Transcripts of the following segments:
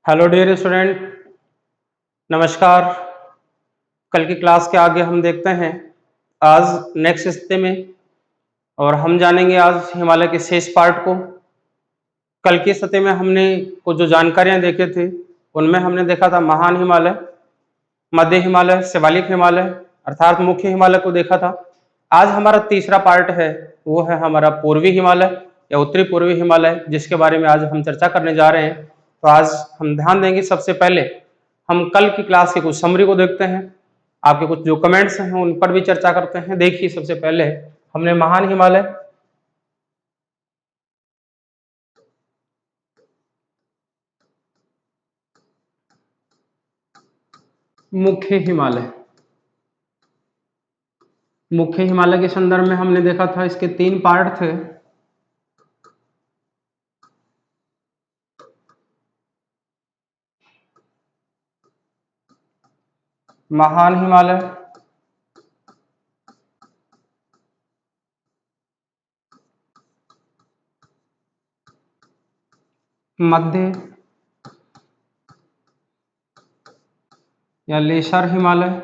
Hello dear student, नमस्कार। कल की क्लास के आगे हम देखते हैं आज नेक्स्ट हिस्से में, और हम जानेंगे आज हिमालय के शेष पार्ट को। कल के सत्र में हमने कुछ जो जानकारियां देखे थे उनमें हमने देखा था महान हिमालय, मध्य हिमालय, शिवालिक हिमालय अर्थात मुख्य हिमालय को देखा था। आज हमारा तीसरा पार्ट है, वो है हमारा पूर्वी हिमालय या उत्तरी पूर्वी हिमालय, जिसके बारे में आज हम चर्चा करने जा रहे हैं। तो आज हम ध्यान देंगे, सबसे पहले हम कल की क्लास की कुछ समरी को देखते हैं, आपके कुछ जो कमेंट्स हैं उन पर भी चर्चा करते हैं। देखिए, सबसे पहले हमने महान हिमालय, मुख्य हिमालय, मुख्य हिमालय के संदर्भ में हमने देखा था इसके 3 पार्ट थे। महान हिमालय, मध्य या लेसर हिमालय,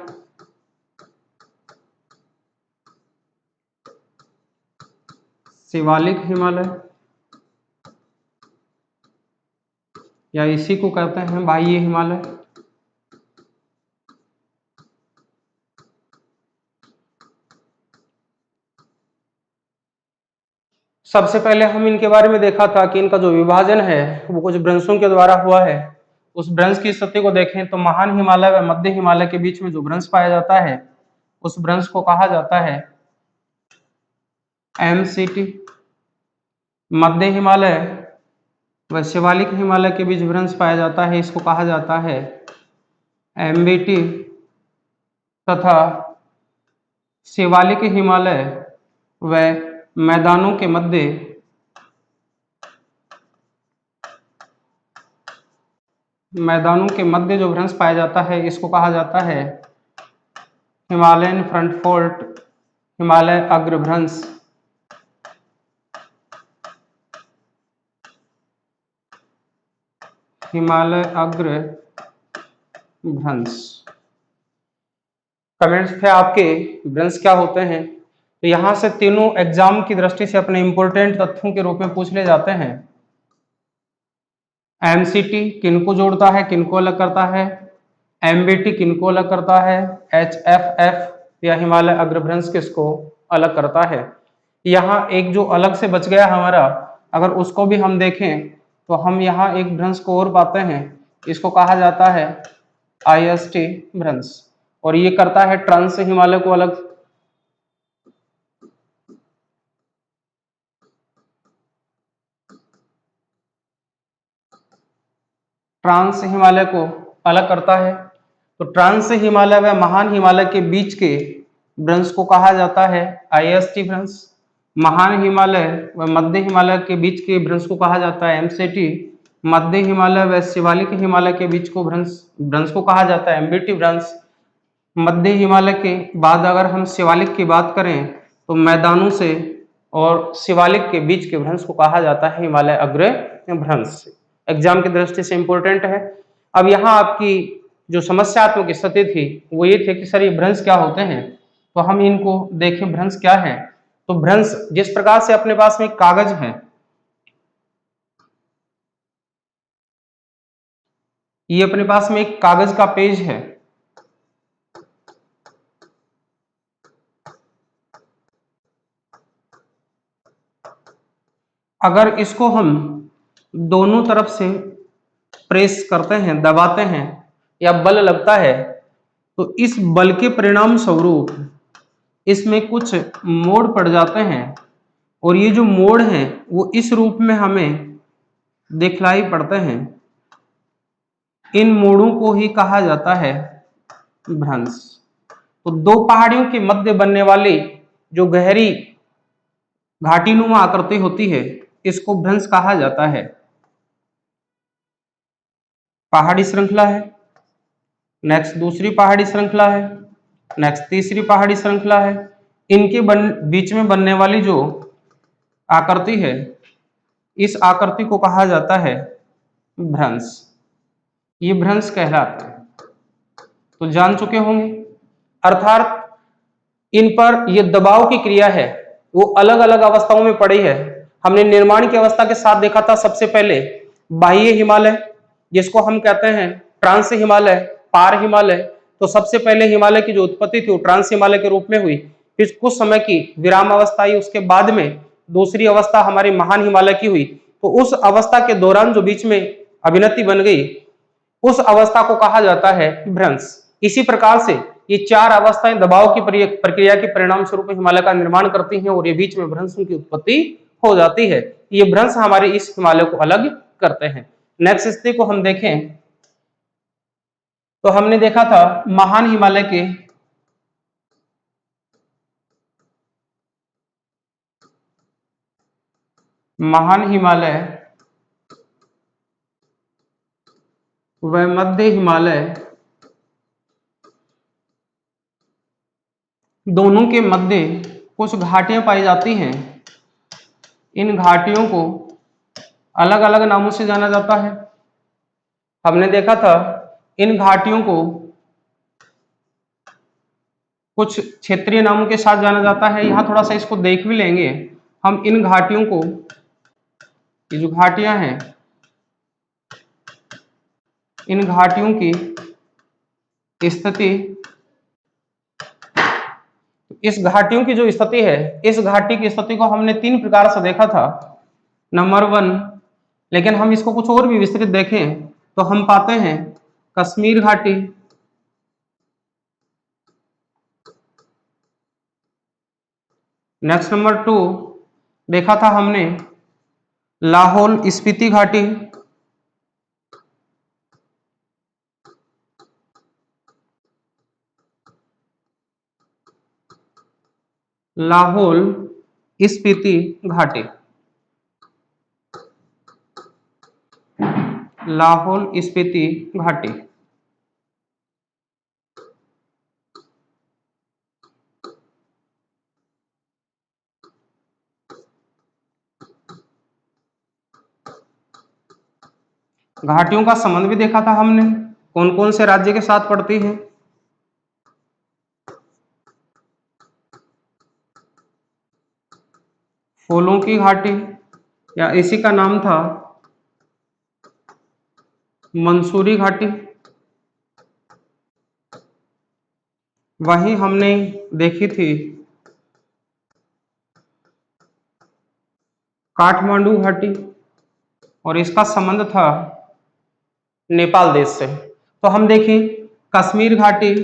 शिवालिक हिमालय या इसी को कहते हैं बाह्य हिमालय। सबसे पहले हम इनके बारे में देखा था कि इनका जो विभाजन है वो कुछ भ्रंशों के द्वारा हुआ है। उस भ्रंश की स्थिति को देखें तो महान हिमालय व मध्य हिमालय के बीच में जो भ्रंश पाया जाता है उस भ्रंश को कहा जाता है MCT। मध्य हिमालय व शिवालिक हिमालय के बीच भ्रंश पाया जाता है, इसको कहा जाता है MBT। तथा शिवालिक हिमालय व मैदानों के मध्य जो भ्रंश पाया जाता है इसको कहा जाता है हिमालयन फ्रंट फोल्ट, हिमालय अग्रभ्रंश। हिमालय अग्र भ्रंश। कमेंट्स थे आपके, भ्रंश क्या होते हैं? तो यहां से तीनों एग्जाम की दृष्टि से अपने इंपोर्टेंट तथ्यों के रूप में पूछ ले जाते हैं। MCT किनको जोड़ता है, किनको अलग करता है? MBT किनको अलग करता है? HFF या हिमालय अग्रभ्रंश किसको अलग करता है? यहाँ एक जो अलग से बच गया हमारा, अगर उसको भी हम देखें तो हम यहाँ एक भ्रंश को और पाते हैं, इसको कहा जाता है IST भ्रंश, और ये करता है ट्रांस हिमालय को अलग। ट्रांस हिमालय को अलग करता है। तो ट्रांस हिमालय व महान हिमालय के बीच के भ्रंश को कहा जाता है IST भ्रंश। महान हिमालय व मध्य हिमालय के बीच के भ्रंश को कहा जाता है MCT। मध्य हिमालय व शिवालिक हिमालय के बीच को भ्रंश को कहा जाता है MBT भ्रंश। मध्य हिमालय के बाद अगर हम शिवालिक की बात करें तो मैदानों से और शिवालिक के बीच के भ्रंश को कहा जाता है हिमालय अग्र भ्रंश। एग्जाम की दृष्टि से इंपॉर्टेंट है। अब यहाँ आपकी जो समस्यात्मक स्थिति थी वो ये थे कि सर ये भ्रंश क्या होते हैं, तो हम इनको देखें भ्रंश क्या है। तो भ्रंश जिस प्रकार से अपने पास में कागज है, ये अपने पास में एक कागज का पेज है, अगर इसको हम दोनों तरफ से प्रेस करते हैं, दबाते हैं या बल लगता है, तो इस बल के परिणाम स्वरूप इसमें कुछ मोड़ पड़ जाते हैं, और ये जो मोड़ हैं वो इस रूप में हमें दिखलाई पड़ते हैं। इन मोड़ों को ही कहा जाता है भ्रंश। तो दो पहाड़ियों के मध्य बनने वाली जो गहरी घाटीनुमा आकृति होती है इसको भ्रंश कहा जाता है। पहाड़ी श्रृंखला है, नेक्स्ट दूसरी पहाड़ी श्रृंखला है, नेक्स्ट तीसरी पहाड़ी श्रृंखला है, इनके बीच में बनने वाली जो आकृति है इस आकृति को कहा जाता है भ्रंश। ये भ्रंश कहलाते हैं। तो जान चुके होंगे, अर्थात इन पर ये दबाव की क्रिया है वो अलग अलग अवस्थाओं में पड़ी है। हमने निर्माण की अवस्था के साथ देखा था सबसे पहले बाह्य हिमालय, जिसको हम कहते हैं ट्रांस हिमालय, पार हिमालय। तो सबसे पहले हिमालय की जो उत्पत्ति थी वो ट्रांस हिमालय के रूप में हुई, फिर कुछ समय की विराम अवस्था आई, उसके बाद में दूसरी अवस्था हमारी महान हिमालय की हुई। तो उस अवस्था के दौरान जो बीच में अभिनति बन गई, उस अवस्था को कहा जाता है भ्रंश। इसी प्रकार से ये चार अवस्थाएं दबाव की प्रक्रिया के परिणाम स्वरूप हिमालय का निर्माण करती हैं और ये बीच में भ्रंशों की उत्पत्ति हो जाती है। ये भ्रंश हमारे इस हिमालय को अलग करते हैं। नेक्स्ट स्थिति को हम देखें तो हमने देखा था महान हिमालय के व मध्य हिमालय दोनों के मध्य कुछ घाटियां पाई जाती हैं। इन घाटियों को अलग अलग नामों से जाना जाता है। हमने देखा था इन घाटियों को कुछ क्षेत्रीय नामों के साथ जाना जाता है। यहां थोड़ा सा इसको देख भी लेंगे हम। इन घाटियों को, ये जो घाटियां हैं, इन घाटियों की स्थिति, इस घाटियों की जो स्थिति है, इस घाटी की स्थिति को हमने तीन प्रकार से देखा था। नंबर 1, लेकिन हम इसको कुछ और भी विस्तृत देखें तो हम पाते हैं कश्मीर घाटी, नेक्स्ट नंबर 2 देखा था हमने लाहौल स्पीति घाटी, लाहौल स्पीति घाटी, लाहौल स्पीति घाटी। घाटियों का संबंध भी देखा था हमने, कौन कौन से राज्य के साथ पड़ती है। फूलों की घाटी, या इसी का नाम था मंसूरी घाटी। वहीं हमने देखी थी काठमांडू घाटी, और इसका संबंध था नेपाल देश से। तो हम देखें कश्मीर घाटी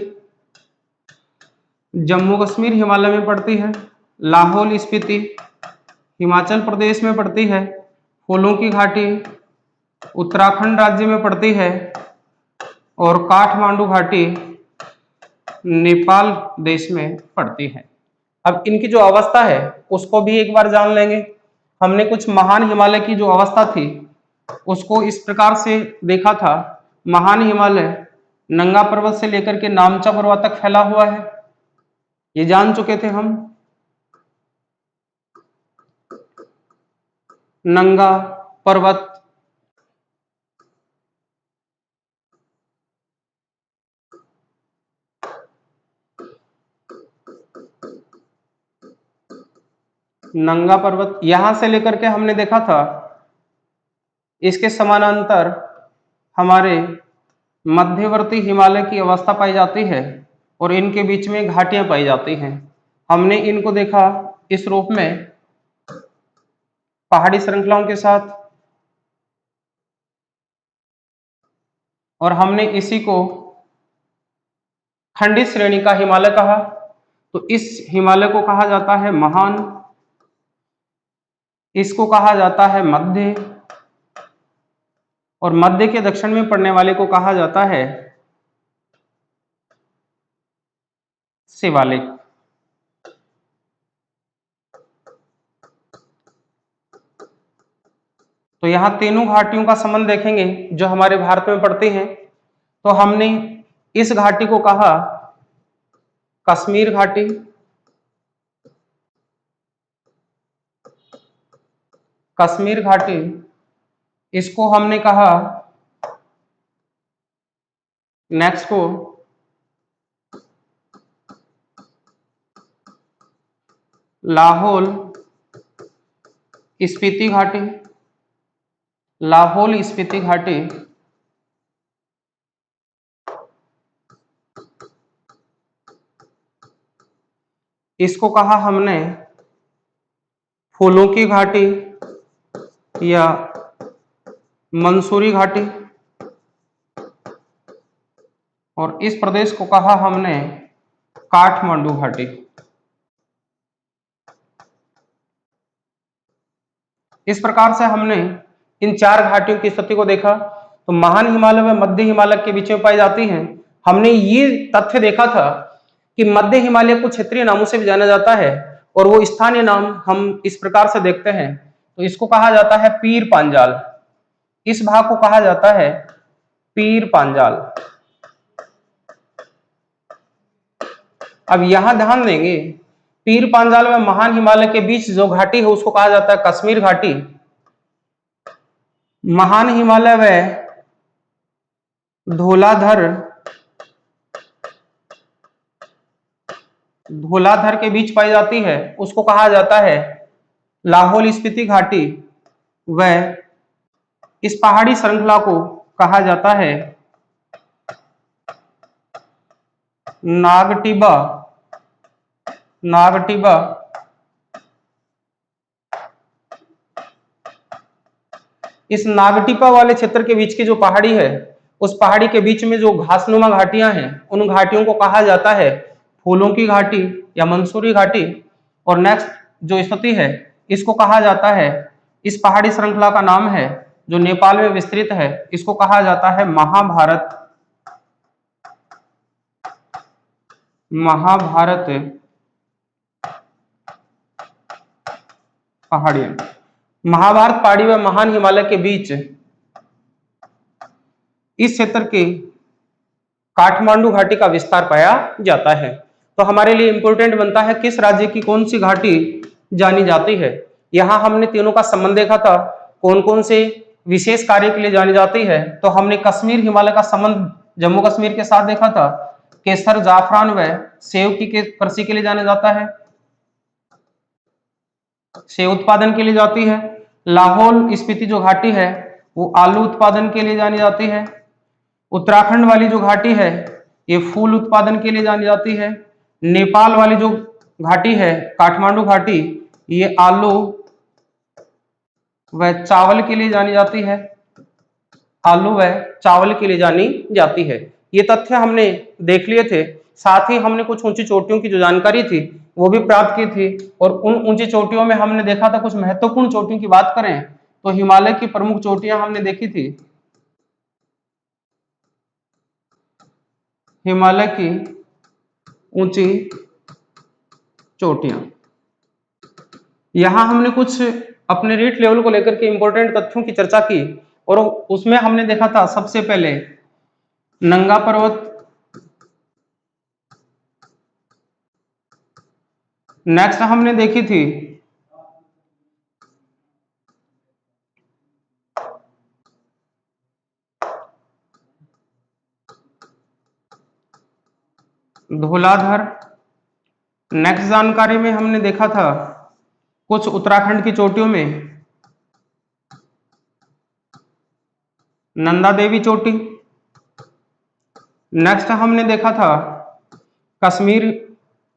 जम्मू कश्मीर हिमालय में पड़ती है, लाहौल स्पीति हिमाचल प्रदेश में पड़ती है, फूलों की घाटी उत्तराखंड राज्य में पड़ती है, और काठमांडू घाटी नेपाल देश में पड़ती है। अब इनकी जो अवस्था है उसको भी एक बार जान लेंगे। हमने कुछ महान हिमालय की जो अवस्था थी उसको इस प्रकार से देखा था। महान हिमालय नंगा पर्वत से लेकर के नामचा पर्वत तक फैला हुआ है, ये जान चुके थे हम। नंगा पर्वत, नंगा पर्वत यहां से लेकर के हमने देखा था इसके समानांतर हमारे मध्यवर्ती हिमालय की अवस्था पाई जाती है और इनके बीच में घाटियां पाई जाती हैं। हमने इनको देखा इस रूप में पहाड़ी श्रृंखलाओं के साथ, और हमने इसी को खंडित श्रेणी का हिमालय कहा। तो इस हिमालय को कहा जाता है महान, इसको कहा जाता है मध्य, और मध्य के दक्षिण में पड़ने वाले को कहा जाता है शिवालिक। तो यहां तीनों घाटियों का संबंध देखेंगे जो हमारे भारत में पड़ती हैं। तो हमने इस घाटी को कहा कश्मीर घाटी, कश्मीर घाटी इसको हमने कहा नेक्स्ट को लाहौल स्पीति घाटी, लाहौल स्पीति घाटी इसको कहा हमने फूलों की घाटी या मंसूरी घाटी, और इस प्रदेश को कहा हमने काठमांडू घाटी। इस प्रकार से हमने इन चार घाटियों की स्थिति को देखा। तो महान हिमालय व मध्य हिमालय के बीच में पाई जाती हैं। हमने ये तथ्य देखा था कि मध्य हिमालय को क्षेत्रीय नामों से भी जाना जाता है, और वो स्थानीय नाम हम इस प्रकार से देखते हैं। तो इसको कहा जाता है पीर पांजाल, इस भाग को कहा जाता है पीर पांजाल। अब यहां ध्यान देंगे, पीर पांजाल व महान हिमालय के बीच जो घाटी है उसको कहा जाता है कश्मीर घाटी। महान हिमालय व धौलाधर के बीच पाई जाती है उसको कहा जाता है लाहौल स्पीति घाटी, व इस पहाड़ी श्रृंखला को कहा जाता है नागटिबा, नागटिबा इस नागटिबा वाले क्षेत्र के बीच की जो पहाड़ी है, उस पहाड़ी के बीच में जो घासनुमा घाटियां हैं, उन घाटियों को कहा जाता है फूलों की घाटी या मंसूरी घाटी। और नेक्स्ट जो स्थिति है इसको कहा जाता है, इस पहाड़ी श्रृंखला का नाम है जो नेपाल में विस्तृत है, इसको कहा जाता है महाभारत, महाभारत पहाड़ियां। महाभारत पहाड़ी व महान हिमालय के बीच इस क्षेत्र के काठमांडू घाटी का विस्तार पाया जाता है। तो हमारे लिए इंपॉर्टेंट बनता है किस राज्य की कौन सी घाटी जानी जाती है। यहां हमने तीनों का संबंध देखा था, कौन कौन से विशेष कार्य के लिए जानी जाती है। तो हमने कश्मीर हिमालय का संबंध जम्मू कश्मीर के साथ देखा था, केसर जाफरान व सेव की कृषि के लिए जाना जाता है, सेव उत्पादन के लिए जाती है। लाहौल स्पीति जो घाटी है वो आलू उत्पादन के लिए जानी जाती है। उत्तराखंड वाली जो घाटी है ये फूल उत्पादन के लिए जानी जाती है। नेपाल वाली जो घाटी है काठमांडू घाटी, ये आलू व चावल के लिए जानी जाती है, आलू व चावल के लिए जानी जाती है। ये तथ्य हमने देख लिए थे। साथ ही हमने कुछ ऊंची चोटियों की जो जानकारी थी वो भी प्राप्त की थी, और उन ऊंची चोटियों में हमने देखा था कुछ महत्वपूर्ण चोटियों की बात करें तो हिमालय की प्रमुख चोटियां हमने देखी थी, हिमालय की ऊंची चोटियां। यहां हमने कुछ अपने रेट लेवल को लेकर के इंपॉर्टेंट तथ्यों की चर्चा की, और उसमें हमने देखा था सबसे पहले नंगा पर्वत, नेक्स्ट हमने देखी थी धौलाधर, नेक्स्ट जानकारी में हमने देखा था कुछ उत्तराखंड की चोटियों में नंदा देवी चोटी, नेक्स्ट हमने देखा था कश्मीर,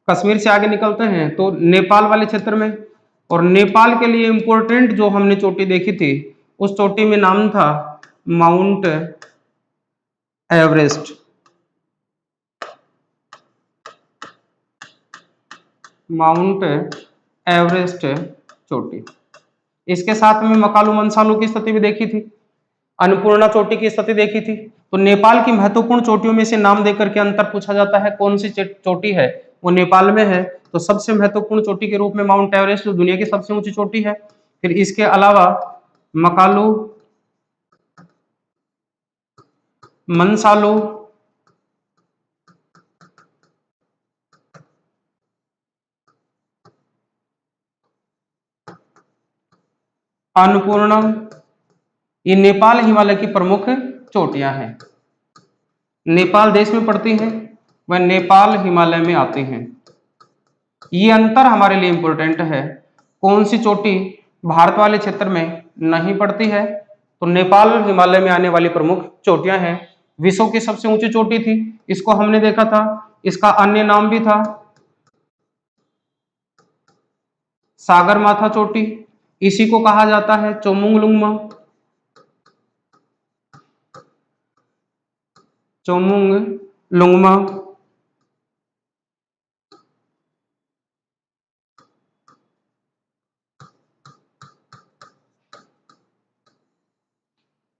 कश्मीर से आगे निकलते हैं तो नेपाल वाले क्षेत्र में, और नेपाल के लिए इंपॉर्टेंट जो हमने चोटी देखी थी उस चोटी में नाम था माउंट एवरेस्ट, माउंट एवरेस्ट चोटी। इसके साथ में मकालू मंसालू की स्थिति भी देखी थी, अन्नपूर्णा चोटी की स्थिति देखी थी। तो नेपाल की महत्वपूर्ण चोटियों में से नाम देकर के अंतर पूछा जाता है, कौन सी चोटी है वो नेपाल में है, तो सबसे महत्वपूर्ण चोटी के रूप में माउंट एवरेस्ट जो दुनिया की सबसे ऊंची चोटी है। फिर इसके अलावा मकालू मंसालू, अन्नपूर्णा, ये नेपाल हिमालय की प्रमुख चोटियां हैं। नेपाल देश में पड़ती हैं, वह नेपाल हिमालय में आती हैं। ये अंतर हमारे लिए इंपॉर्टेंट है। कौन सी चोटी भारत वाले क्षेत्र में नहीं पड़ती है? तो नेपाल और हिमालय में आने वाली प्रमुख चोटियां हैं। विश्व की सबसे ऊंची चोटी थी, इसको हमने देखा था, इसका अन्य नाम भी था सागरमाथा चोटी। इसी को कहा जाता है चोमुंगलुंगमा। चोमुंगलुंगमा।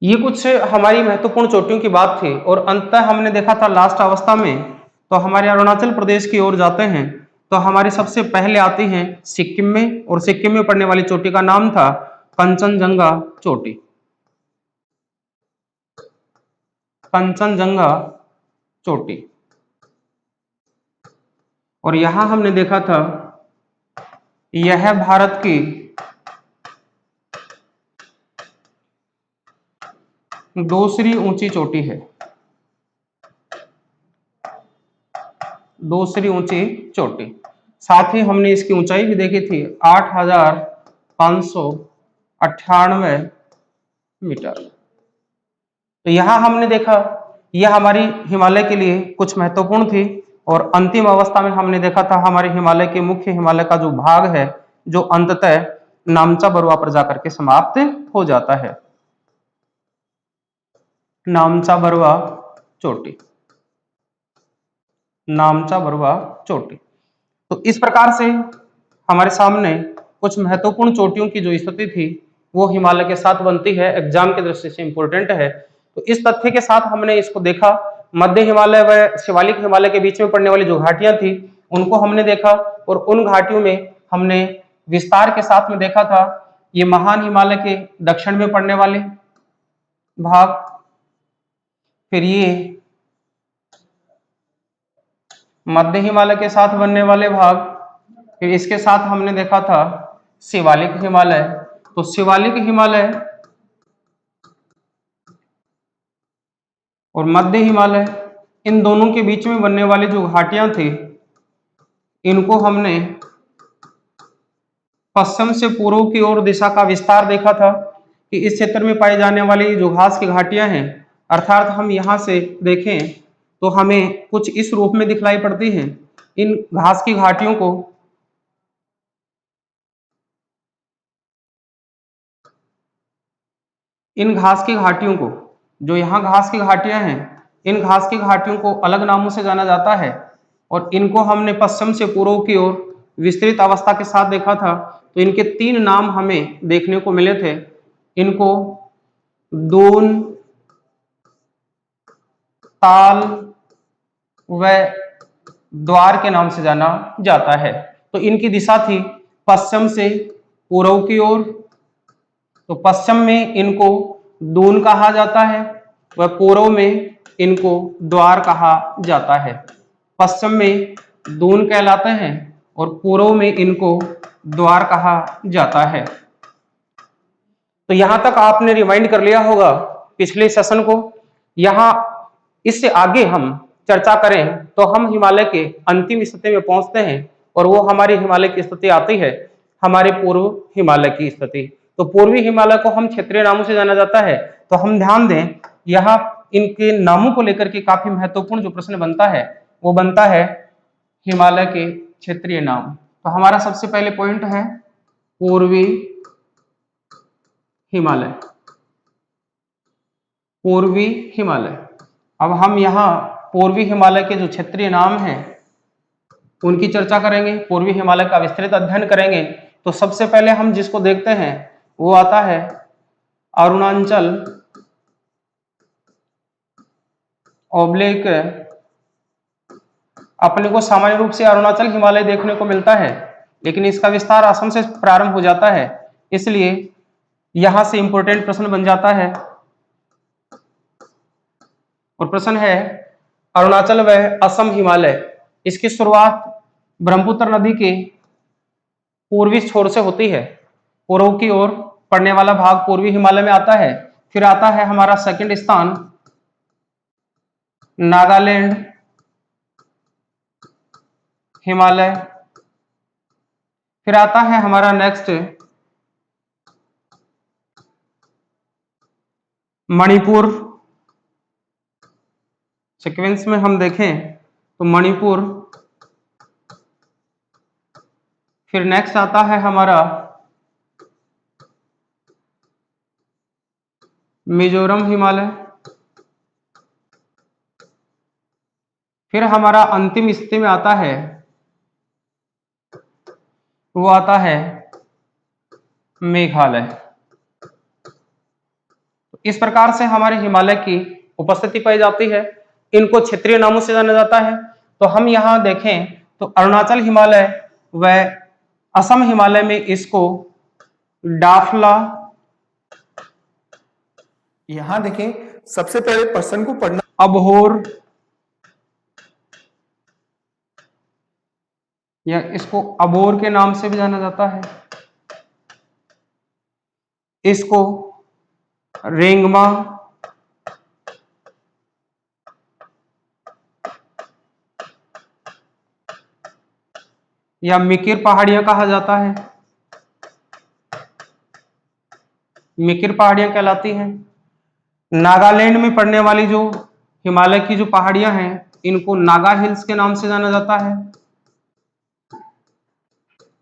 ये कुछ हमारी महत्वपूर्ण चोटियों की बात थी। और अंततः हमने देखा था लास्ट अवस्था में, तो हमारे अरुणाचल प्रदेश की ओर जाते हैं तो हमारी सबसे पहले आती हैं सिक्किम में, और सिक्किम में पड़ने वाली चोटी का नाम था कंचनजंगा चोटी। कंचनजंगा चोटी। और यहां हमने देखा था यह भारत की दूसरी ऊंची चोटी है। दूसरी ऊंची चोटी। साथ ही हमने इसकी ऊंचाई भी देखी थी 8,598 मीटर। तो यहां हमने देखा यह हमारी हिमालय के लिए कुछ महत्वपूर्ण थी। और अंतिम अवस्था में हमने देखा था हमारे हिमालय के मुख्य हिमालय का जो भाग है, जो अंततः नामचा बरुआ पर जाकर के समाप्त हो जाता है। नामचा बरुआ चोटी। नामचा बरुआ चोटी। तो इस प्रकार से हमारे सामने कुछ महत्वपूर्ण चोटियों की जो स्थिति थी वो हिमालय के साथ बनती है, एग्जाम की दृष्टि से इंपॉर्टेंट है। तो इस तथ्य के साथ हमने इसको देखा, मध्य हिमालय व शिवालिक हिमालय के बीच में पड़ने वाली जो घाटियां थी उनको हमने देखा, और उन घाटियों में हमने विस्तार के साथ में देखा था ये महान हिमालय के दक्षिण में पड़ने वाले भाग, फिर ये मध्य हिमालय के साथ बनने वाले भाग, फिर इसके साथ हमने देखा था शिवालिक हिमालय। तो शिवालिक हिमालय और मध्य हिमालय, इन दोनों के बीच में बनने वाली जो घाटियां थी इनको हमने पश्चिम से पूर्व की ओर दिशा का विस्तार देखा था कि इस क्षेत्र में पाई जाने वाली जो घास की घाटियां हैं, अर्थात हम यहां से देखें तो हमें कुछ इस रूप में दिखलाई पड़ती हैं। इन घास की घाटियों को इन घास की घाटियों को जो यहाँ घास की घाटियां हैं, इन घास की घाटियों को अलग नामों से जाना जाता है। और इनको हमने पश्चिम से पूर्व की ओर विस्तृत अवस्था के साथ देखा था। तो इनके 3 नाम हमें देखने को मिले थे। इनको दून, ताल व द्वार के नाम से जाना जाता है। तो इनकी दिशा थी पश्चिम से पूर्व की ओर। तो पश्चिम में इनको दून कहा जाता है व पूर्व में इनको द्वार कहा जाता है। पश्चिम में दून कहलाते हैं और पूर्व में इनको द्वार कहा जाता है। तो यहां तक आपने रिमाइंड कर लिया होगा पिछले सेशन को। यहां इससे आगे हम चर्चा करें तो हम हिमालय के अंतिम स्थिति में पहुंचते हैं, और वो हमारी हिमालय की स्थिति आती है हमारे पूर्व हिमालय की स्थिति। तो पूर्वी हिमालय को हम क्षेत्रीय नामों से जाना जाता है। तो हम ध्यान दें, यहाँ इनके नामों को लेकर के काफी महत्वपूर्ण जो प्रश्न बनता है वो बनता है हिमालय के क्षेत्रीय नाम। तो हमारा सबसे पहले पॉइंट है पूर्वी हिमालय। पूर्वी हिमालय। अब हम यहाँ पूर्वी हिमालय के जो क्षेत्रीय नाम हैं उनकी चर्चा करेंगे, पूर्वी हिमालय का विस्तृत अध्ययन करेंगे। तो सबसे पहले हम जिसको देखते हैं वो आता है अरुणाचल ओब्लिक। अपने को सामान्य रूप से अरुणाचल हिमालय देखने को मिलता है, लेकिन इसका विस्तार असम से प्रारंभ हो जाता है, इसलिए यहां से इंपॉर्टेंट प्रश्न बन जाता है। और प्रश्न है अरुणाचल व असम हिमालय, इसकी शुरुआत ब्रह्मपुत्र नदी के पूर्वी छोर से होती है। पूर्व की ओर पड़ने वाला भाग पूर्वी हिमालय में आता है। फिर आता है हमारा सेकंड स्थान नागालैंड, हिमालय। फिर आता है हमारा नेक्स्ट मणिपुर। सीक्वेंस में हम देखें तो मणिपुर। फिर नेक्स्ट आता है हमारा मिजोरम, हिमालय। फिर हमारा अंतिम स्थिति में आता है, वो आता है मेघालय। इस प्रकार से हमारे हिमालय की उपस्थिति पाई जाती है। इनको क्षेत्रीय नामों से जाना जाता है। तो हम यहाँ देखें तो अरुणाचल हिमालय व असम हिमालय में इसको डाफला। यहां देखें, सबसे पहले पर्सन को पढ़ना, अबोहर, या इसको अबोर के नाम से भी जाना जाता है। इसको रेंगमा, या मिकिर पहाड़ियां कहा जाता है। मिकिर पहाड़ियां कहलाती हैं। नागालैंड में पड़ने वाली जो हिमालय की जो पहाड़ियां हैं, इनको नागा हिल्स के नाम से जाना जाता है।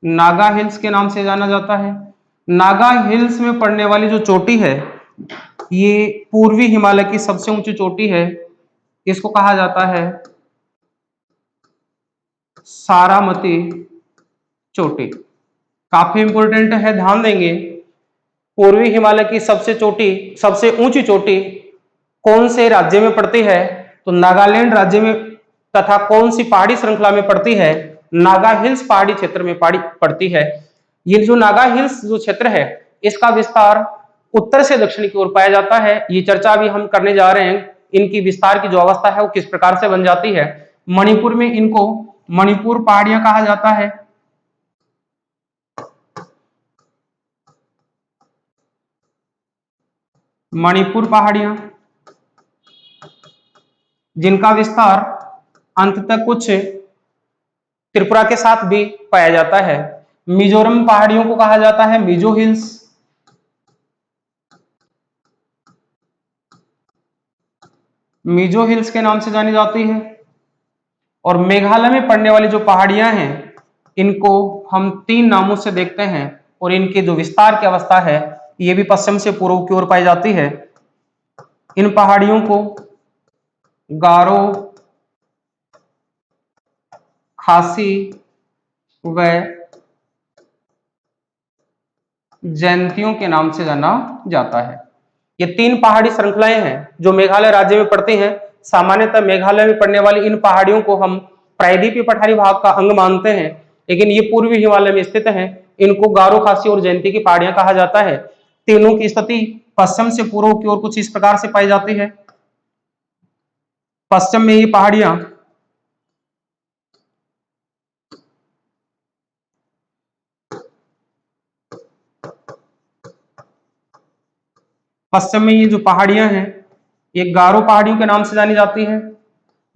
नागा हिल्स के नाम से जाना जाता है। नागा हिल्स में पड़ने वाली जो चोटी है, ये पूर्वी हिमालय की सबसे ऊंची चोटी है। इसको कहा जाता है सारामती चोटी। काफी इंपॉर्टेंट है, ध्यान देंगे। पूर्वी हिमालय की सबसे चोटी, सबसे ऊंची चोटी कौन से राज्य में पड़ती है? तो नागालैंड राज्य में। तथा कौन सी पहाड़ी श्रृंखला में पड़ती है? नागा हिल्स पहाड़ी क्षेत्र में पड़ती है। ये जो नागा हिल्स जो क्षेत्र है, इसका विस्तार उत्तर से दक्षिण की ओर पाया जाता है। ये चर्चा भी हम करने जा रहे हैं। इनकी विस्तार की जो अवस्था है वो किस प्रकार से बन जाती है। मणिपुर में इनको मणिपुर पहाड़ियां कहा जाता है। मणिपुर पहाड़ियां, जिनका विस्तार अंततः कुछ त्रिपुरा के साथ भी पाया जाता है। मिजोरम पहाड़ियों को कहा जाता है मिजो हिल्स। मिजो हिल्स के नाम से जानी जाती है। और मेघालय में पड़ने वाली जो पहाड़ियां हैं, इनको हम 3 नामों से देखते हैं। और इनके जो विस्तार की अवस्था है, ये भी पश्चिम से पूर्व की ओर पाई जाती है। इन पहाड़ियों को गारो, खासी व जयंतियों के नाम से जाना जाता है। ये 3 पहाड़ी श्रृंखलाएं हैं जो मेघालय राज्य में पड़ती हैं। सामान्यतः मेघालय में पड़ने वाली इन पहाड़ियों को हम प्रायद्वीपीय पठारी भाग का अंग मानते हैं, लेकिन ये पूर्वी हिमालय में स्थित हैं। इनको गारो, खासी और जयंती की पहाड़ियां कहा जाता है। तीनों की स्थिति पश्चिम से पूर्व की ओर कुछ इस प्रकार से पाई जाती है। पश्चिम में ये पहाड़ियां पश्चिम में ये जो पहाड़ियां हैं, ये गारो पहाड़ियों के नाम से जानी जाती हैं।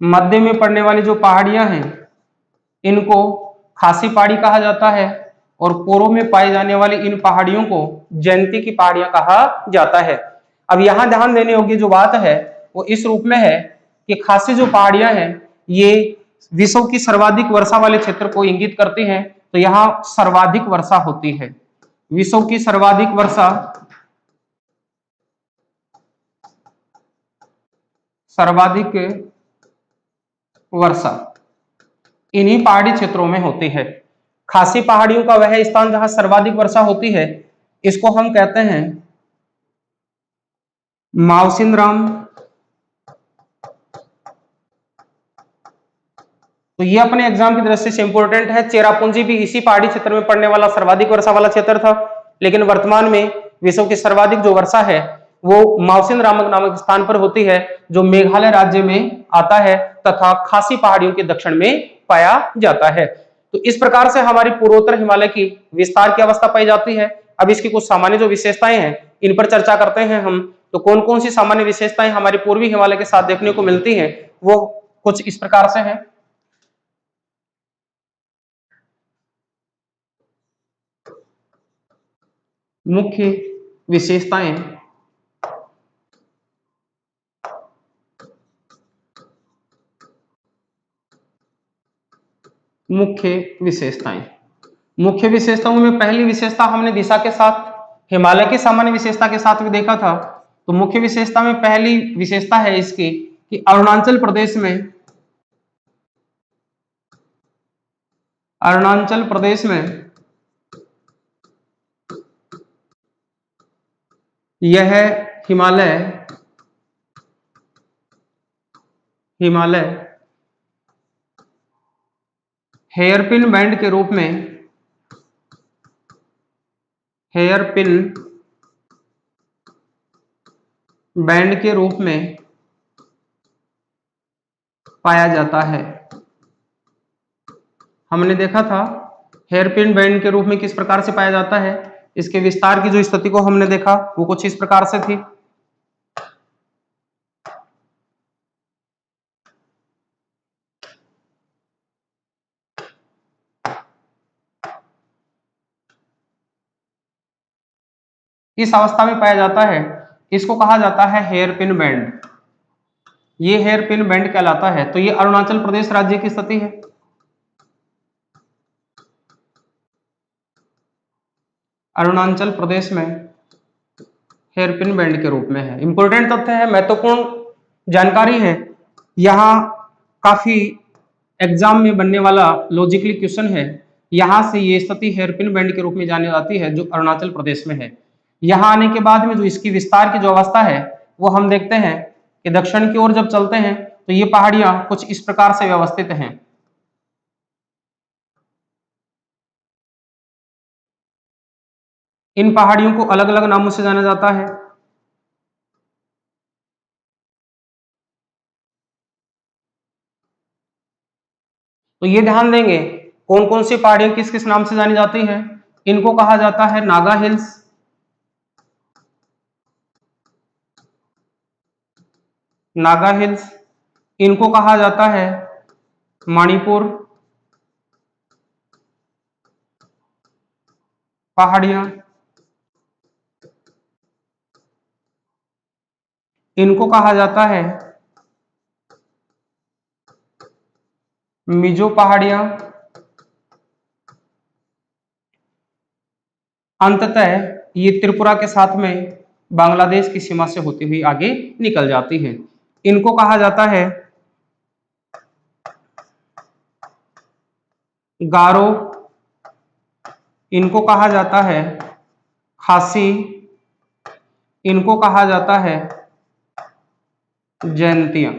मध्य में पड़ने वाली जो पहाड़ियां हैं, इनको खासी पहाड़ी कहा जाता है। और पूर्व में पाई जाने वाली इन पहाड़ियों को जयंती की पहाड़ियां कहा जाता है। अब यहां ध्यान देने योग्य जो बात है वो इस रूप में है कि खासी जो पहाड़ियां हैं, ये विश्व की सर्वाधिक वर्षा वाले क्षेत्र को इंगित करती हैं। तो यहाँ सर्वाधिक वर्षा होती है। विश्व की सर्वाधिक वर्षा इन्हीं पहाड़ी क्षेत्रों में होती है। खासी पहाड़ियों का वह स्थान जहां सर्वाधिक वर्षा होती है, इसको हम कहते हैं मावसिनराम। तो ये अपने एग्जाम की दृष्टि से इंपॉर्टेंट है। चेरापूंजी भी इसी पहाड़ी क्षेत्र में पड़ने वाला सर्वाधिक वर्षा वाला क्षेत्र था, लेकिन वर्तमान में विश्व की सर्वाधिक जो वर्षा है वो मावसिनराम नामक स्थान पर होती है, जो मेघालय राज्य में आता है तथा खासी पहाड़ियों के दक्षिण में पाया जाता है। तो इस प्रकार से हमारी पूर्वोत्तर हिमालय की विस्तार की अवस्था पाई जाती है। अब इसकी कुछ सामान्य जो विशेषताएं हैं, इन पर चर्चा करते हैं हम। तो कौन कौन सी सामान्य विशेषताएं हमारी पूर्वी हिमालय के साथ देखने को मिलती हैं, वो कुछ इस प्रकार से है। मुख्य विशेषताएं, मुख्य विशेषताएं, मुख्य विशेषताओं में पहली विशेषता हमने दिशा के साथ, हिमालय की सामान्य विशेषता के साथ भी देखा था। तो मुख्य विशेषता में पहली विशेषता है इसकी कि अरुणाचल प्रदेश में, अरुणाचल प्रदेश में यह हिमालय, हिमालय हेयरपिन बैंड के रूप में, हेयरपिन बैंड के रूप में पाया जाता है। हमने देखा था हेयरपिन बैंड के रूप में किस प्रकार से पाया जाता है। इसके विस्तार की जो स्थिति को हमने देखा वो कुछ इस प्रकार से थी। इस अवस्था में पाया जाता है, इसको कहा जाता है हेयरपिन बैंड। ये हेयरपिन बैंड कहलाता है। तो ये अरुणाचल प्रदेश राज्य की स्थिति है। अरुणाचल प्रदेश में हेयरपिन बैंड के रूप में है। इंपॉर्टेंट तथ्य है, महत्वपूर्ण जानकारी है, यहाँ काफी एग्जाम में बनने वाला लॉजिकली क्वेश्चन है। यहां से ये स्थिति हेयरपिन बैंड के रूप में जानी जाती है, जो अरुणाचल प्रदेश में है। यहाँ आने के बाद में जो इसकी विस्तार की जो अवस्था है वो हम देखते हैं कि दक्षिण की ओर जब चलते हैं तो ये पहाड़ियां कुछ इस प्रकार से व्यवस्थित हैं। इन पहाड़ियों को अलग अलग नामों से जाना जाता है। तो ये ध्यान देंगे कौन कौन सी पहाड़ियां किस किस नाम से जानी जाती हैं। इनको कहा जाता है नागा हिल्स, नागा हिल्स। इनको कहा जाता है मणिपुर पहाड़ियां, इनको कहा जाता है मिजो पहाड़ियां। अंततः ये त्रिपुरा के साथ में बांग्लादेश की सीमा से होती हुई आगे निकल जाती है। इनको कहा जाता है गारो, इनको कहा जाता है खासी, इनको कहा जाता है जयंतिया।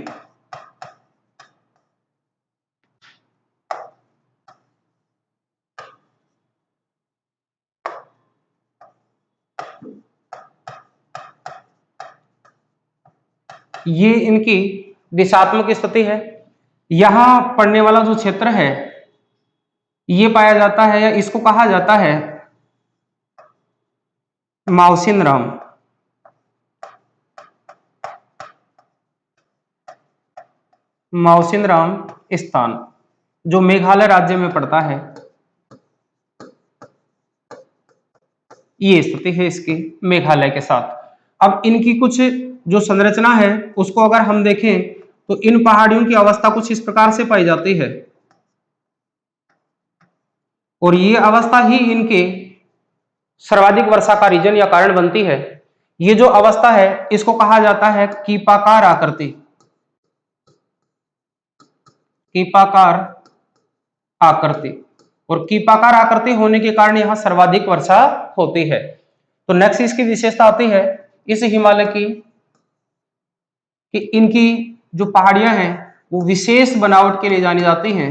ये इनकी दिशात्मक स्थिति है। यहां पड़ने वाला जो क्षेत्र है ये पाया जाता है, या इसको कहा जाता है माउसिनराम, माउसिनराम स्थान, जो मेघालय राज्य में पड़ता है। ये स्थिति है इसकी मेघालय के साथ। अब इनकी कुछ जो संरचना है उसको अगर हम देखें तो इन पहाड़ियों की अवस्था कुछ इस प्रकार से पाई जाती है, और ये अवस्था ही इनके सर्वाधिक वर्षा का रीजन या कारण बनती है। ये जो अवस्था है इसको कहा जाता है कीपाकार आकृति, कीपाकार आकृति। और कीपाकार आकृति होने के कारण यहां सर्वाधिक वर्षा होती है। तो नेक्स्ट इसकी विशेषता आती है इस हिमालय की कि इनकी जो पहाड़ियां हैं वो विशेष बनावट के लिए जानी जाती हैं,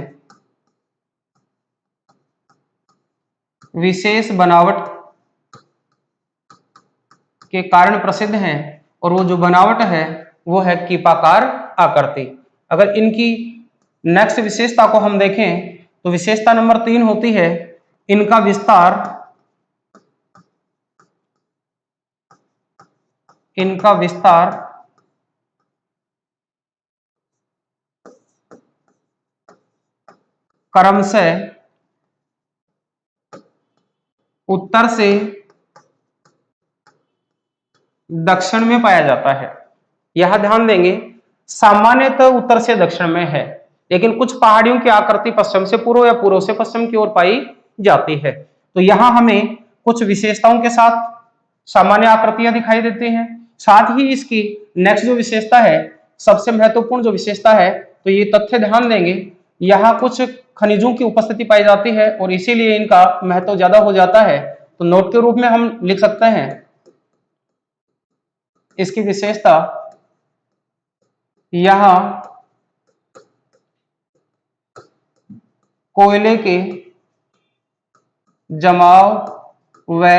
विशेष बनावट के कारण प्रसिद्ध हैं। और वो जो बनावट है वो है कीपाकार आकृति। अगर इनकी नेक्स्ट विशेषता को हम देखें तो विशेषता नंबर 3 होती है इनका विस्तार, इनका विस्तार क्रमशः उत्तर से दक्षिण में पाया जाता है। यह ध्यान देंगे, सामान्यतः उत्तर से दक्षिण में है, लेकिन कुछ पहाड़ियों की आकृति पश्चिम से पूर्व या पूर्व से पश्चिम की ओर पाई जाती है। तो यहां हमें कुछ विशेषताओं के साथ सामान्य आकृतियां दिखाई देती हैं। साथ ही इसकी नेक्स्ट जो विशेषता है, सबसे महत्वपूर्ण जो विशेषता है, तो ये तथ्य ध्यान देंगे, यहाँ कुछ खनिजों की उपस्थिति पाई जाती है और इसीलिए इनका महत्व ज्यादा हो जाता है। तो नोट के रूप में हम लिख सकते हैं इसकी विशेषता, यहां कोयले के जमाव व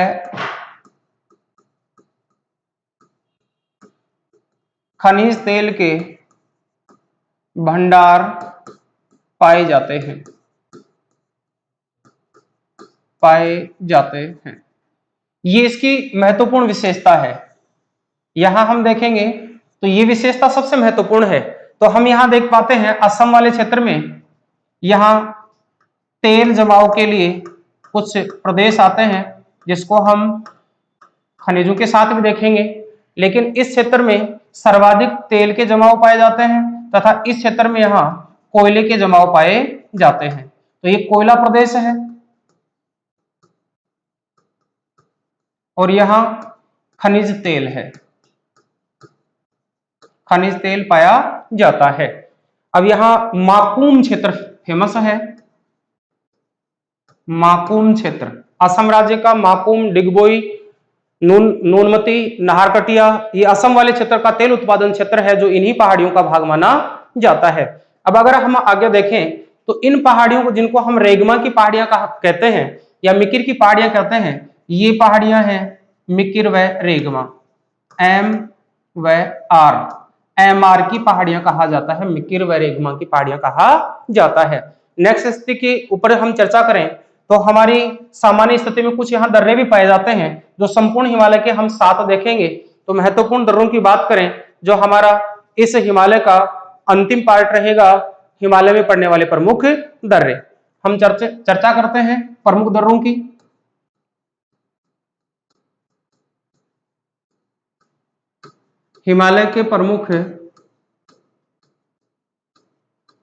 खनिज तेल के भंडार पाए जाते हैं। ये इसकी महत्वपूर्ण विशेषता है। यहां हम देखेंगे तो ये विशेषता सबसे महत्वपूर्ण है। तो हम यहां देख पाते हैं असम वाले क्षेत्र में यहां तेल जमाव के लिए कुछ प्रदेश आते हैं, जिसको हम खनिजों के साथ भी देखेंगे, लेकिन इस क्षेत्र में सर्वाधिक तेल के जमाव पाए जाते हैं तथा इस क्षेत्र में यहाँ कोयले के जमाव पाए जाते हैं। तो ये कोयला प्रदेश है और यहाँ खनिज तेल है, खनिज तेल पाया जाता है। अब यहाँ माकुम क्षेत्र फेमस है। माकुम क्षेत्र असम राज्य का माकुम, डिगबोई, नूनमती, नाहरकटिया, ये असम वाले क्षेत्र का तेल उत्पादन क्षेत्र है जो इन्हीं पहाड़ियों का भाग माना जाता है। अब अगर हम आगे देखें तो इन पहाड़ियों को, जिनको हम रेगमा की पहाड़ियां कहते हैं या मिकिर की पहाड़ियां कहते हैं, ये पहाड़ियां हैं मिकिर व रेगमा, MR की पहाड़ियां कहा जाता है, मिकिर व रेगमा की पहाड़ियां कहा जाता है। नेक्स्ट स्थिति के ऊपर हम चर्चा करें तो हमारी सामान्य स्थिति में कुछ यहाँ दर्रे भी पाए जाते हैं, जो संपूर्ण हिमालय के हम 7 देखेंगे। तो महत्वपूर्ण दर्रों की बात करें, जो हमारा इस हिमालय का अंतिम पार्ट रहेगा, हिमालय में पड़ने वाले प्रमुख दर्रे, हम चर्चा करते हैं प्रमुख दर्रों की। हिमालय के प्रमुख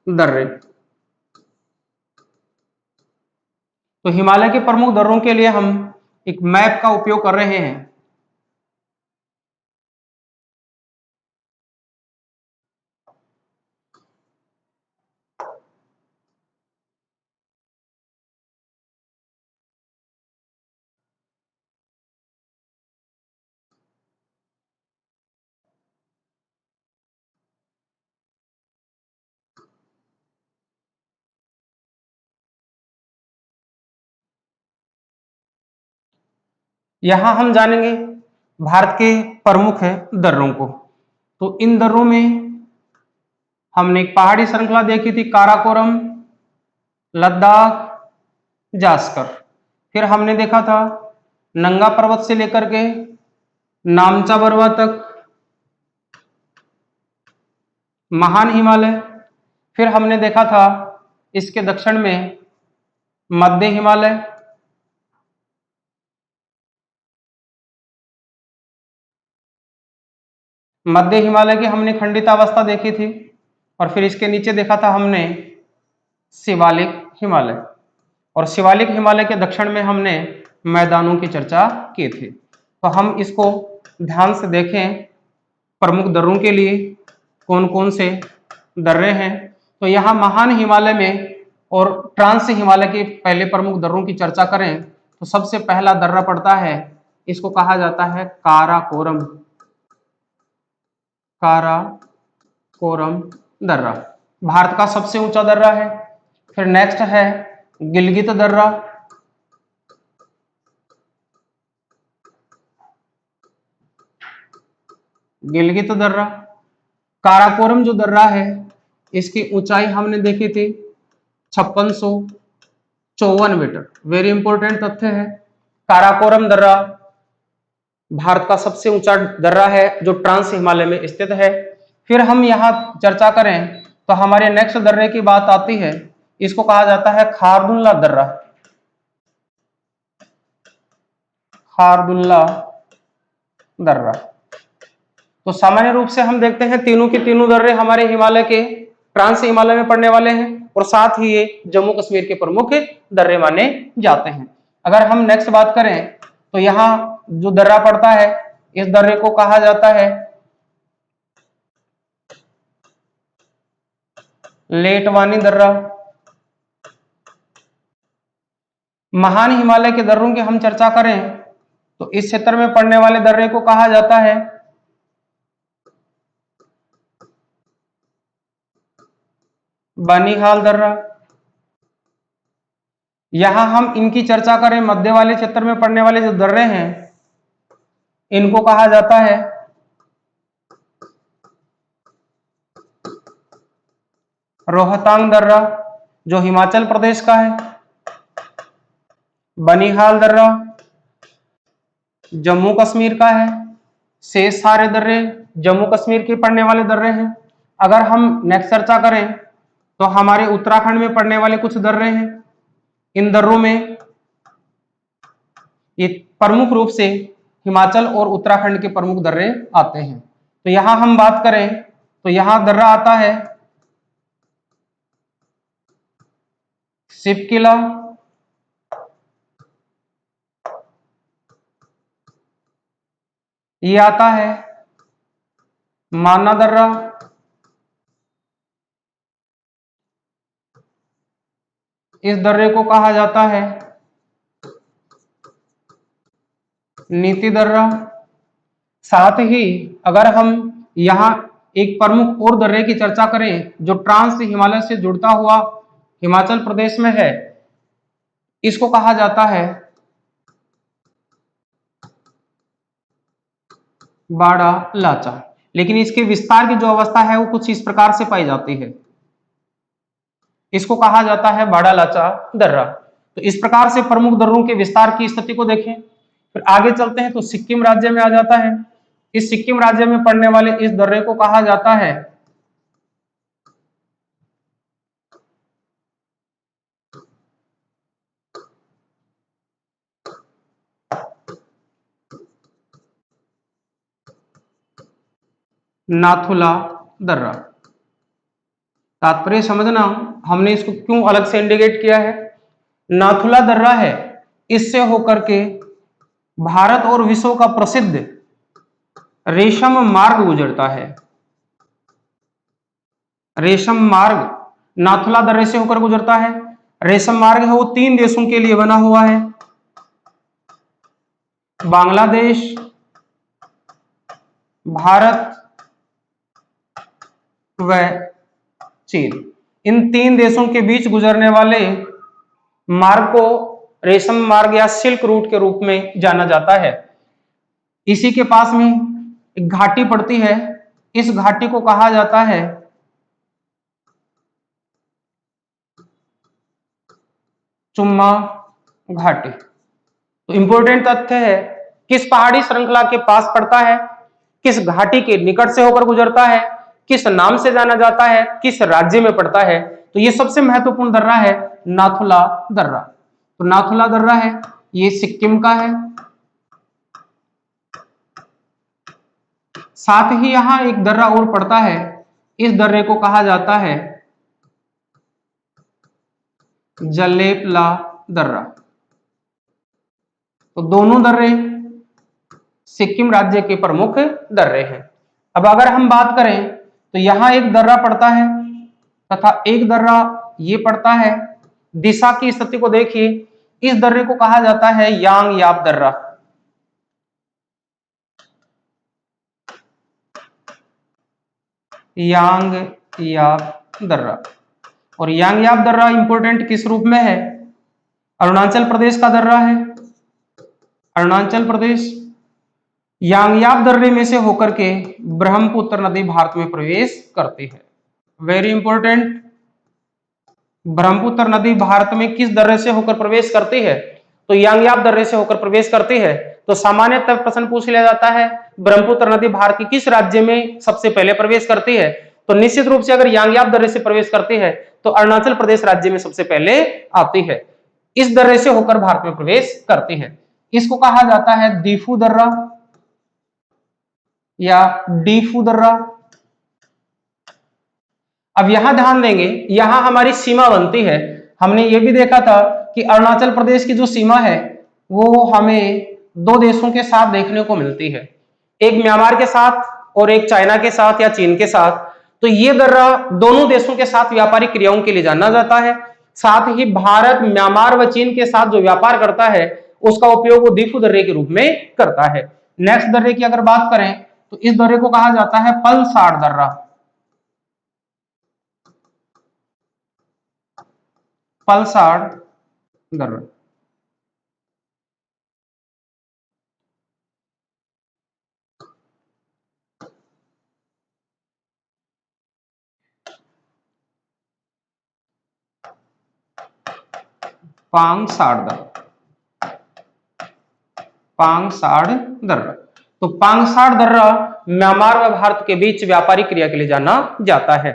दर्रे, तो हिमालय के प्रमुख दर्रों के लिए हम एक मैप का उपयोग कर रहे हैं। यहां हम जानेंगे भारत के प्रमुख दर्रों को। तो इन दर्रों में हमने एक पहाड़ी श्रृंखला देखी थी, काराकोरम, लद्दाख, जास्कर। फिर हमने देखा था नंगा पर्वत से लेकर के नामचा बरवा तक महान हिमालय। फिर हमने देखा था इसके दक्षिण में मध्य हिमालय, मध्य हिमालय की हमने खंडित अवस्था देखी थी, और फिर इसके नीचे देखा था हमने शिवालिक हिमालय, और शिवालिक हिमालय के दक्षिण में हमने मैदानों की चर्चा की थी। तो हम इसको ध्यान से देखें, प्रमुख दर्रों के लिए कौन कौन से दर्रे हैं। तो यहाँ महान हिमालय में और ट्रांस हिमालय के पहले प्रमुख दर्रों की चर्चा करें तो सबसे पहला दर्रा पड़ता है, इसको कहा जाता है काराकोरम, काराकोरम दर्रा, भारत का सबसे ऊंचा दर्रा है। फिर नेक्स्ट है गिलगित दर्रा, गिलगित दर्रा। काराकोरम जो दर्रा है इसकी ऊंचाई हमने देखी थी 5654 मीटर। वेरी इंपॉर्टेंट तथ्य है, काराकोरम दर्रा भारत का सबसे ऊंचा दर्रा है जो ट्रांस हिमालय में स्थित है। फिर हम यहाँ चर्चा करें तो हमारे नेक्स्ट दर्रे की बात आती है, इसको कहा जाता है खारदुल्ला दर्रा। खारदुल्ला दर्रा। तो सामान्य रूप से हम देखते हैं तीनों के तीनों दर्रे हमारे हिमालय के ट्रांस हिमालय में पड़ने वाले हैं और साथ ही ये जम्मू कश्मीर के प्रमुख दर्रे माने जाते हैं। अगर हम नेक्स्ट बात करें तो यहाँ जो दर्रा पड़ता है इस दर्रे को कहा जाता है लेटवानी दर्रा। महान हिमालय के दर्रों की हम चर्चा करें तो इस क्षेत्र में पड़ने वाले दर्रे को कहा जाता है बनिहाल दर्रा। यहां हम इनकी चर्चा करें मध्य वाले क्षेत्र में पड़ने वाले जो दर्रे हैं इनको कहा जाता है रोहतांग दर्रा जो हिमाचल प्रदेश का है, बनिहाल दर्रा जम्मू कश्मीर का है, शेष सारे दर्रे जम्मू कश्मीर के पड़ने वाले दर्रे हैं। अगर हम नेक्स्ट चर्चा करें तो हमारे उत्तराखंड में पड़ने वाले कुछ दर्रे हैं। इन दर्रों में ये प्रमुख रूप से हिमाचल और उत्तराखंड के प्रमुख दर्रे आते हैं। तो यहां हम बात करें तो यहां दर्रा आता है शिव किला, ये आता है माना दर्रा, इस दर्रे को कहा जाता है नीति दर्रा। साथ ही अगर हम यहां एक प्रमुख और दर्रे की चर्चा करें जो ट्रांस हिमालय से जुड़ता हुआ हिमाचल प्रदेश में है, इसको कहा जाता है बाड़ा लाचा। लेकिन इसके विस्तार की जो अवस्था है वो कुछ इस प्रकार से पाई जाती है, इसको कहा जाता है बाड़ा लाचा दर्रा। तो इस प्रकार से प्रमुख दर्रों के विस्तार की स्थिति को देखें। फिर आगे चलते हैं तो सिक्किम राज्य में आ जाता है। इस सिक्किम राज्य में पड़ने वाले इस दर्रे को कहा जाता है नाथुला दर्रा। तात्पर्य समझना, हमने इसको क्यों अलग से इंडिकेट किया है। नाथुला दर्रा है, इससे होकर के भारत और विश्व का प्रसिद्ध रेशम मार्ग गुजरता है। रेशम मार्ग नाथुला दर्रे से होकर गुजरता है। रेशम मार्ग है वो 3 देशों के लिए बना हुआ है, बांग्लादेश, भारत व चीन। इन 3 देशों के बीच गुजरने वाले मार्ग को रेशम मार्ग या सिल्क रूट के रूप में जाना जाता है। इसी के पास में एक घाटी पड़ती है, इस घाटी को कहा जाता है चुम्मा घाटी। तो इंपॉर्टेंट तथ्य है किस पहाड़ी श्रृंखला के पास पड़ता है, किस घाटी के निकट से होकर गुजरता है, किस नाम से जाना जाता है, किस राज्य में पड़ता है। तो ये सबसे महत्वपूर्ण दर्रा है नाथुला दर्रा। तो नाथुला दर्रा है ये सिक्किम का है। साथ ही यहां एक दर्रा और पड़ता है, इस दर्रे को कहा जाता है जलेपला दर्रा। तो दोनों दर्रे सिक्किम राज्य के प्रमुख दर्रे हैं। अब अगर हम बात करें तो यहां एक दर्रा पड़ता है तथा एक दर्रा ये पड़ता है। दिशा की स्थिति को देखिए, इस दर्रे को कहा जाता है यांग याप दर्रा। यांग याप दर्रा। और यांग याप दर्रा इंपॉर्टेंट किस रूप में है, अरुणाचल प्रदेश का दर्रा है। अरुणाचल प्रदेश यांगयाप दर्रे में से होकर के ब्रह्मपुत्र नदी भारत में प्रवेश करती है। वेरी इंपॉर्टेंट, ब्रह्मपुत्र नदी भारत में किस दर्रे से होकर प्रवेश करती है, तो यांगयाप दर्रे से होकर प्रवेश करती है। तो सामान्यतः प्रश्न पूछ लिया जाता है ब्रह्मपुत्र नदी भारत के किस राज्य में सबसे पहले प्रवेश करती है, तो निश्चित रूप से अगर यांगयाप दर्रे से प्रवेश करती है तो अरुणाचल प्रदेश राज्य में सबसे पहले आती है, इस दर्रे से होकर भारत में प्रवेश करती है। इसको कहा जाता है दीफू दर्रा या डीफू दर्रा। अब यहां ध्यान देंगे, यहां हमारी सीमा बनती है। हमने ये भी देखा था कि अरुणाचल प्रदेश की जो सीमा है वो हमें दो देशों के साथ देखने को मिलती है, एक म्यांमार के साथ और एक चाइना के साथ या चीन के साथ। तो ये दर्रा दोनों देशों के साथ व्यापारिक क्रियाओं के लिए जाना जाता है। साथ ही भारत म्यांमार व चीन के साथ जो व्यापार करता है उसका उपयोग वो दीफू दर्रे के रूप में करता है। नेक्स्ट दर्रे की अगर बात करें तो इस दर्रे को कहा जाता है पलसाड़ दर्रा। पलसाड़ दर्रा। पांगसाड़ दर्रा, पांगसाड़ दर्रा। तो पांगसाड़ दर्रा म्यांमार व भारत के बीच व्यापारिक क्रिया के लिए जाना जाता है।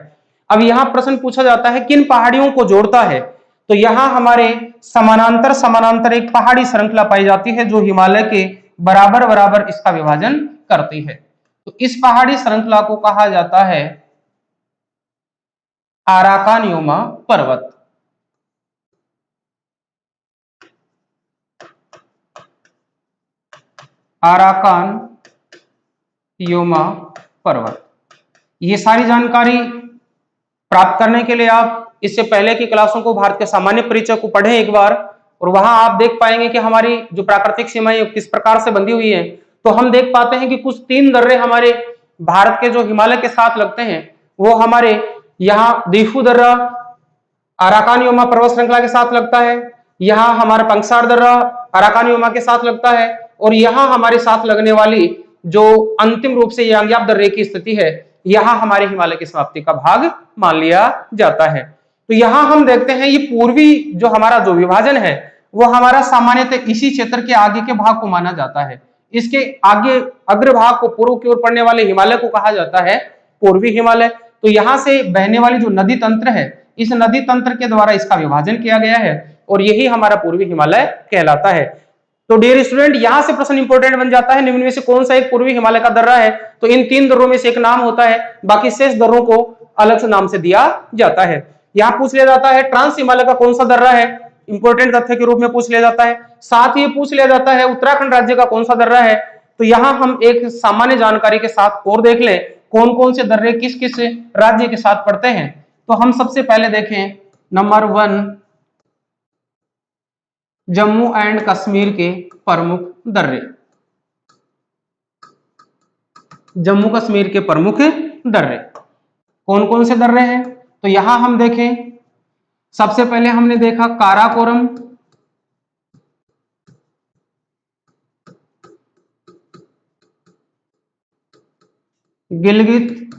अब यहां प्रश्न पूछा जाता है किन पहाड़ियों को जोड़ता है, तो यहां हमारे समानांतर समानांतर एक पहाड़ी श्रृंखला पाई जाती है जो हिमालय के बराबर बराबर इसका विभाजन करती है। तो इस पहाड़ी श्रृंखला को कहा जाता है आराकानयोमा पर्वत। आराकान योमा पर्वत। ये सारी जानकारी प्राप्त करने के लिए आप इससे पहले की क्लासों को, भारत के सामान्य परिचय को पढ़ें एक बार, और वहां आप देख पाएंगे कि हमारी जो प्राकृतिक सीमाएं किस प्रकार से बंधी हुई है। तो हम देख पाते हैं कि कुछ 3 दर्रे हमारे भारत के जो हिमालय के साथ लगते हैं वो हमारे यहाँ दीफू दर्रा अराकानयोमा पर्वत श्रृंखला के साथ लगता है, यहाँ हमारा पंगसार दर्रा अराकानयोमा के साथ लगता है, और यहाँ हमारे साथ लगने वाली जो अंतिम रूप से यांग्याप दर्रे की स्थिति है यहाँ हमारे हिमालय की समाप्ति का भाग मान लिया जाता है। तो यहाँ हम देखते हैं ये पूर्वी जो हमारा जो विभाजन है वो हमारा सामान्यतः इसी क्षेत्र के आगे के भाग को माना जाता है। इसके आगे अग्रभाग को पूर्व की ओर पड़ने वाले हिमालय को कहा जाता है पूर्वी हिमालय। तो यहां से बहने वाली जो नदी तंत्र है इस नदी तंत्र के द्वारा इसका विभाजन किया गया है और यही हमारा पूर्वी हिमालय कहलाता है। तो डियर स्टूडेंट यहां से प्रश्न इंपॉर्टेंट बन जाता है, निम्न में से कौन सा एक पूर्वी हिमालय का दर्रा है, तो इन 3 दर्रों में से एक नाम होता है, बाकी शेष दर्रों को अलग से नाम से दिया जाता है। यहां पूछ लिया जाता है ट्रांस हिमालय का कौन सा दर्रा है, इंपॉर्टेंट तथ्य के रूप में पूछ लिया जाता है। साथ ही पूछ लिया जाता है उत्तराखंड राज्य का कौन सा दर्रा है। तो यहां हम एक सामान्य जानकारी के साथ और देख लें कौन कौन से दर्रे किस किस राज्य के साथ पड़ते हैं। तो हम सबसे पहले देखें नंबर 1 जम्मू एंड कश्मीर के प्रमुख दर्रे। जम्मू कश्मीर के प्रमुख दर्रे कौन कौन से दर्रे हैं, तो यहां हम देखें सबसे पहले हमने देखा काराकोरम, गिलगित,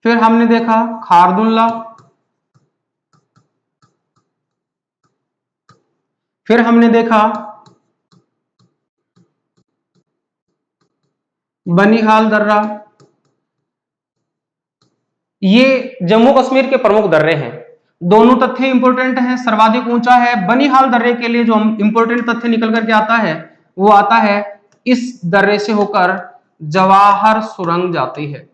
फिर हमने देखा खारदुल्ला, फिर हमने देखा बनिहाल दर्रा। ये जम्मू कश्मीर के प्रमुख दर्रे हैं। दोनों तथ्य इंपॉर्टेंट हैं, सर्वाधिक ऊंचा है। बनिहाल दर्रे के लिए जो इंपॉर्टेंट तथ्य निकल करके आता है वो आता है इस दर्रे से होकर जवाहर सुरंग जाती है।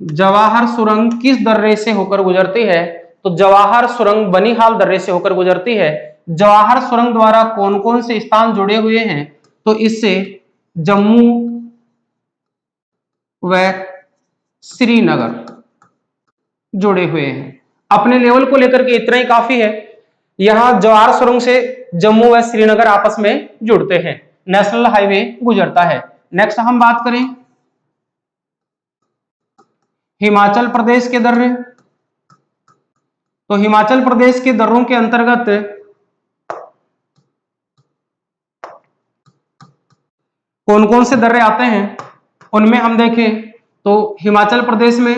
जवाहर सुरंग किस दर्रे से होकर गुजरती है, तो जवाहर सुरंग बनिहाल दर्रे से होकर गुजरती है। जवाहर सुरंग द्वारा कौन कौन से स्थान जुड़े हुए हैं, तो इससे जम्मू व श्रीनगर जुड़े हुए हैं। अपने लेवल को लेकर के इतना ही काफी है, यहां जवाहर सुरंग से जम्मू व श्रीनगर आपस में जुड़ते हैं, नेशनल हाईवे गुजरता है। नेक्स्ट हम बात करें हिमाचल प्रदेश के दर्रे। तो हिमाचल प्रदेश के दर्रों के अंतर्गत कौन कौन से दर्रे आते हैं, उनमें हम देखें तो हिमाचल प्रदेश में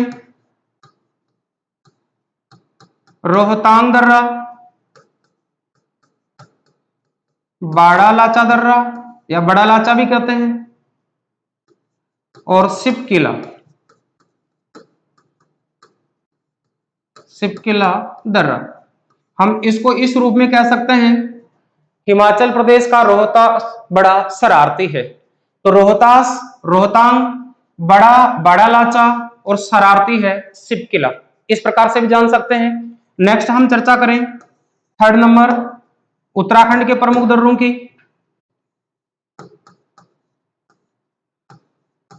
रोहतांग दर्रा, बाड़ा लाचा दर्रा या बड़ा लाचा भी कहते हैं, और सिप किला। शिपकिला दर्रा। हम इसको इस रूप में कह सकते हैं, हिमाचल प्रदेश का रोहतास बड़ा शरारती है। तो रोहतास, रोहतांग, बड़ा बड़ा लाचा और शरारती है शिपकिला, इस प्रकार से भी जान सकते हैं। नेक्स्ट हम चर्चा करें थर्ड नंबर उत्तराखंड के प्रमुख दर्रों की।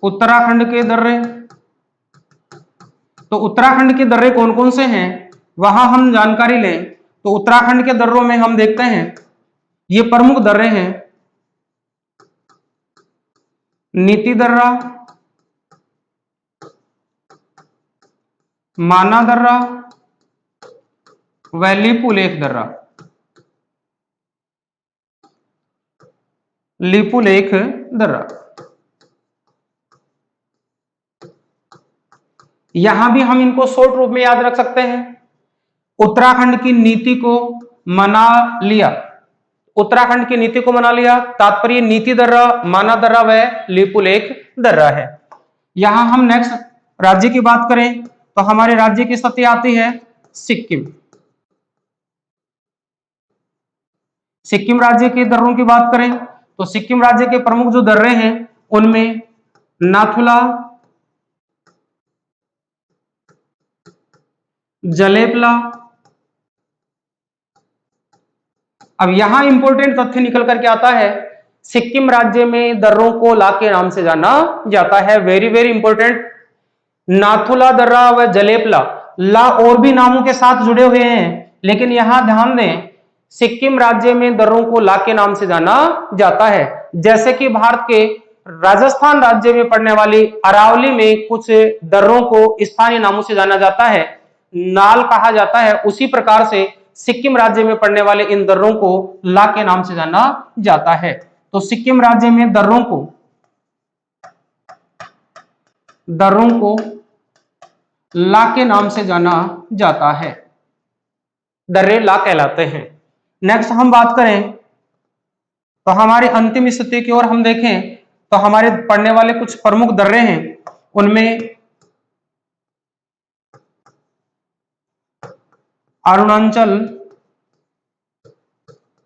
उत्तराखंड के दर्रे, तो उत्तराखंड के दर्रे कौन कौन से हैं वहां हम जानकारी लें तो उत्तराखंड के दर्रों में हम देखते हैं ये प्रमुख दर्रे हैं, नीति दर्रा, माना दर्रा व लिपुलेख दर्रा। लिपुलेख दर्रा, यहां भी हम इनको शॉर्ट रूप में याद रख सकते हैं। उत्तराखंड की नीति को मना लिया, उत्तराखंड की नीति को मना लिया, तात्पर्य नीति दर्रा, माना दर्रा व लिपुलेख दर्रा है। यहां हम नेक्स्ट राज्य की बात करें तो हमारे राज्य की स्थिति आती है सिक्किम। सिक्किम राज्य के दर्रों की बात करें तो सिक्किम राज्य के प्रमुख जो दर्रे हैं उनमें नाथुला, जलेपला। अब यहां इंपॉर्टेंट तथ्य निकल करके आता है, सिक्किम राज्य में दर्रों को ला के नाम से जाना जाता है। Very very important. नाथुला दर्रा व जलेपला, ला और भी नामों के साथ जुड़े हुए हैं, लेकिन यहां ध्यान दें सिक्किम राज्य में दर्रों को ला के नाम से जाना जाता है। जैसे कि भारत के राजस्थान राज्य में पड़ने वाली अरावली में कुछ दर्रों को स्थानीय नामों से जाना जाता है, नाल कहा जाता है, उसी प्रकार से सिक्किम राज्य में पड़ने वाले इन दर्रों को ला के नाम से जाना जाता है। तो सिक्किम राज्य में दर्रों को ला के नाम से जाना जाता है, दर्रे ला कहलाते हैं। नेक्स्ट हम बात करें तो हमारी अंतिम स्थिति की ओर हम देखें तो हमारे पढ़ने वाले कुछ प्रमुख दर्रे हैं, उनमें अरुणाचल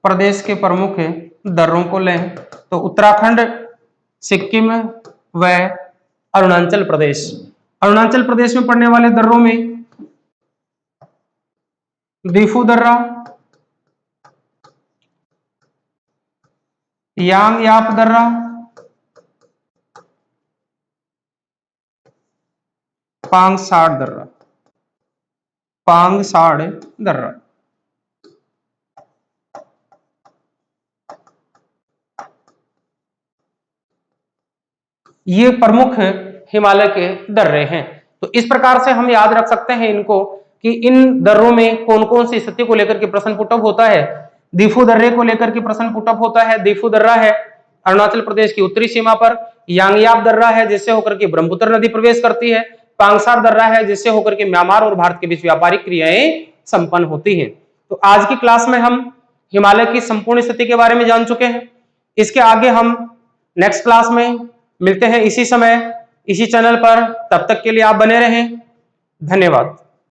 प्रदेश के प्रमुख दर्रों को लें तो उत्तराखंड, सिक्किम व अरुणाचल प्रदेश। अरुणाचल प्रदेश में पड़ने वाले दर्रों में दिफू दर्रा, यांग याप दर्रा, पांगसाड़ दर्रा, पांगसाड़ दर्रा। ये प्रमुख हिमालय के दर्रे हैं। तो इस प्रकार से हम याद रख सकते हैं इनको कि इन दर्रों में कौन कौन सी स्थिति को लेकर के प्रश्न पुटअप होता है। दिफू दर्रे को लेकर के प्रश्न पुटअप होता है। दिफू दर्रा है अरुणाचल प्रदेश की उत्तरी सीमा पर, यांगयाप दर्रा है जिससे होकर के ब्रह्मपुत्र नदी प्रवेश करती है, पांगसार दर्रा है जिससे होकर के म्यांमार और भारत के बीच व्यापारिक क्रियाएं संपन्न होती हैं। तो आज की क्लास में हम हिमालय की संपूर्ण स्थिति के बारे में जान चुके हैं। इसके आगे हम नेक्स्ट क्लास में मिलते हैं इसी समय इसी चैनल पर। तब तक के लिए आप बने रहें। धन्यवाद।